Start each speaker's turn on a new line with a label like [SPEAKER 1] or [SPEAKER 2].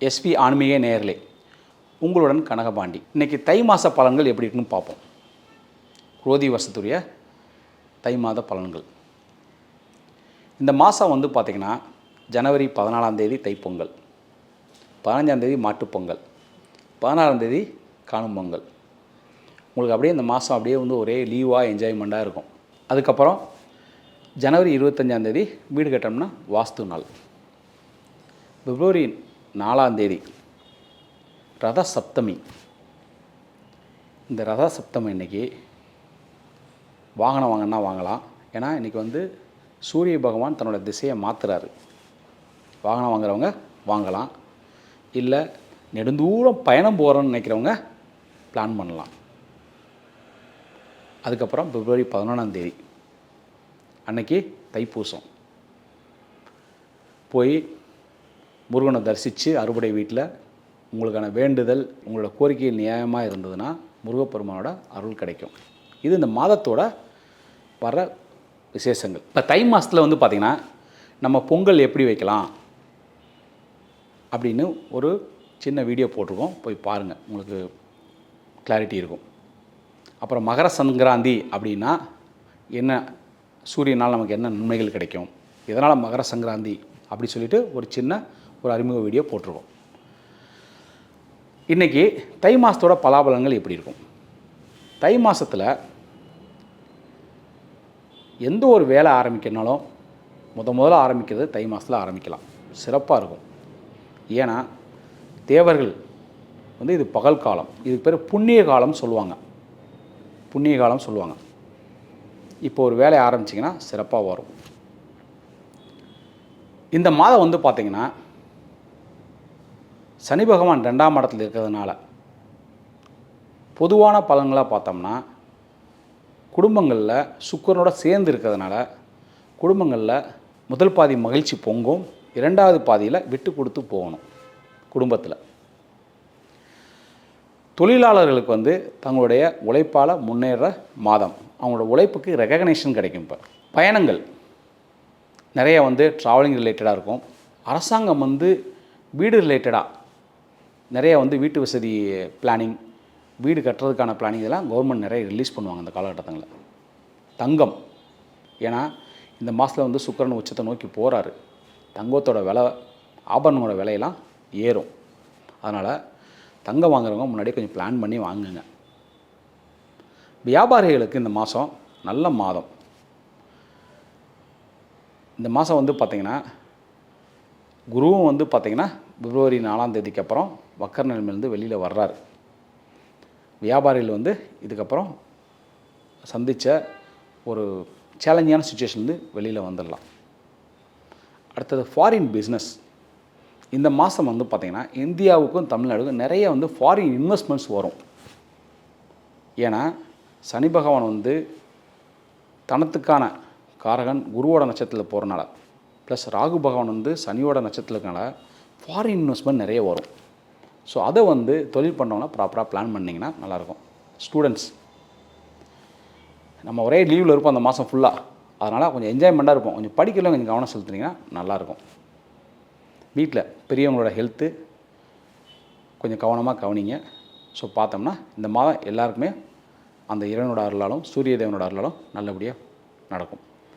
[SPEAKER 1] SP ஆன்மீக நேயர்களே, உங்களுடன் கனகபாண்டி. இன்றைக்கி தை மாத பலன்கள் எப்படி இருக்குன்னு பார்ப்போம். குரோதி வருஷத்துடைய தை மாத பலன்கள். இந்த மாதம் வந்து பார்த்திங்கன்னா, ஜனவரி 14ஆம் தேதி தைப்பொங்கல், 15ஆம் தேதி மாட்டுப்பொங்கல், 16ஆம் தேதி காணும் பொங்கல். உங்களுக்கு அப்படியே இந்த மாதம் அப்படியே வந்து ஒரே லீவாக என்ஜாய்மெண்ட்டாக இருக்கும். அதுக்கப்புறம் ஜனவரி 25ஆம் தேதி வீடு கட்டோம்னா வாஸ்து நாள். பிப்ரவரி 4ஆம் தேதி ரத சப்தமி. இந்த ரத சப்தமி இன்றைக்கி வாகனம் வாங்கினா வாங்கலாம். ஏன்னா இன்றைக்கி வந்து சூரிய பகவான் தன்னோட திசையை மாற்றுறாரு. வாகனம் வாங்குறவங்க வாங்கலாம், இல்லை நெடுந்தூரம் பயணம் போகிறோன்னு நினைக்கிறவங்க பிளான் பண்ணலாம். அதுக்கப்புறம் பிப்ரவரி 11ஆம் தேதி அன்னைக்கு தைப்பூசம். போய் முருகனை தரிசித்து அறுபடை வீட்டில் உங்களுக்கான வேண்டுதல், உங்களோட கோரிக்கையில் நியாயமாக இருந்ததுன்னா முருகப்பெருமானோட அருள் கிடைக்கும். இது இந்த மாதத்தோட வர விசேஷங்கள். இப்போ தை மாதத்தில் வந்து பார்த்திங்கன்னா, நம்ம பொங்கல் எப்படி வைக்கலாம் அப்படின்னு ஒரு சின்ன வீடியோ போட்டிருக்கோம், போய் பாருங்கள், உங்களுக்கு கிளாரிட்டி இருக்கும். அப்புறம் மகர சங்கராந்தி அப்படின்னா என்ன, சூரியனால் நமக்கு என்ன நன்மைகள் கிடைக்கும், இதனால் மகர சங்கராந்தி அப்படி சொல்லிட்டு ஒரு அறிமுக வீடியோ போட்டிருக்கோம். இன்றைக்கி தை மாதத்தோட பலாபலங்கள் எப்படி இருக்கும். தை மாதத்தில் எந்த ஒரு வேலை ஆரம்பிக்கணுனாலும் முதல்ல ஆரம்பிக்கிறது தை மாதத்தில் ஆரம்பிக்கலாம், சிறப்பாக இருக்கும். ஏன்னா தேவர்கள் வந்து இது பகல் காலம், இதுக்கு பேர் புண்ணிய காலம் சொல்லுவாங்க. புண்ணிய காலம் சொல்லுவாங்க. இப்போ ஒரு வேலையை ஆரம்பிச்சிங்கன்னா சிறப்பாக வரும். இந்த மாதம் வந்து பார்த்திங்கன்னா, சனி பகவான் 2ஆம் இடத்துல இருக்கிறதுனால பொதுவான பலன்களாக பார்த்தோம்னா, குடும்பங்களில் சுக்கிரனோட சேர்ந்து இருக்கிறதுனால குடும்பங்களில் முதல் பாதி மகிழ்ச்சி பொங்கும், 2வது பாதியில் விட்டு கொடுத்து போகணும். குடும்பத்தில் தொழிலாளர்களுக்கு வந்து தங்களுடைய உழைப்பால் முன்னேற மாதம், அவங்களோட உழைப்புக்கு ரெகக்னேஷன் கிடைக்கும். இப்போ பயணங்கள் நிறைய வந்து ட்ராவலிங் ரிலேட்டடாக இருக்கும். அரசாங்கம் வந்து வீடு ரிலேட்டடாக நிறைய வந்து வீட்டு வசதி பிளானிங், வீடு கட்டுறதுக்கான பிளானிங் இதெல்லாம் கவர்மெண்ட் நிறைய ரிலீஸ் பண்ணுவாங்க இந்த காலகட்டங்களில். தங்கம், ஏன்னா இந்த மாதத்தில் வந்து சுக்கிரன் உச்சத்தை நோக்கி போகிறாரு. தங்கத்தோட விலை, ஆபரணங்களோட விலையெல்லாம் ஏறும். அதனால் தங்கம் வாங்குறவங்க முன்னாடியே கொஞ்சம் பிளான் பண்ணி வாங்குங்க. வியாபாரிகளுக்கு இந்த மாதம் நல்ல மாதம். இந்த மாதம் வந்து பார்த்திங்கன்னா, குருவும் வந்து பார்த்திங்கன்னா பிப்ரவரி 4ஆம் தேதிக்கு அப்புறம் வக்கர நிலைமையிலேருந்து வெளியில் வர்றாரு. வியாபாரிகள் வந்து இதுக்கப்புறம் சந்தித்த ஒரு சேலஞ்சான சுச்சுவேஷன்லேருந்து வெளியில் வந்துடலாம். அடுத்தது ஃபாரின் பிஸ்னஸ். இந்த மாதம் வந்து பார்த்திங்கன்னா இந்தியாவுக்கும் தமிழ்நாடுக்கும் நிறைய வந்து ஃபாரின் இன்வெஸ்ட்மெண்ட்ஸ் வரும். ஏன்னா சனி பகவான் வந்து தனத்துக்கான காரகன் குருவோட நட்சத்திரத்தில் போகிறனால, ப்ளஸ் ராகு பகவான் வந்து சனியோட நட்சத்திரத்தினால ஃபாரின் இன்வெஸ்ட்மெண்ட் நிறைய வரும். ஸோ அதை வந்து தொழில் பண்ணவங்கன்னா ப்ராப்பராக பிளான் பண்ணிங்கன்னா நல்லாயிருக்கும். ஸ்டூடெண்ட்ஸ், நம்ம ஒரே லீவில் இருப்போம் அந்த மாதம் ஃபுல்லாக, அதனால் கொஞ்சம் என்ஜாய்மெண்ட்டாக இருப்போம். கொஞ்சம் படிக்கலாம் கொஞ்சம் கவனம் செலுத்துனீங்கன்னா நல்லாயிருக்கும். வீட்டில் பெரியவங்களோட ஹெல்த்து கொஞ்சம் கவனமாக கவனிங்க. ஸோ பார்த்தோம்னா இந்த மாதம் எல்லாருக்குமே அந்த இறைவனோட அருளாலும் சூரிய தேவனோட அருளாலும் நல்லபடியாக நடக்கும்.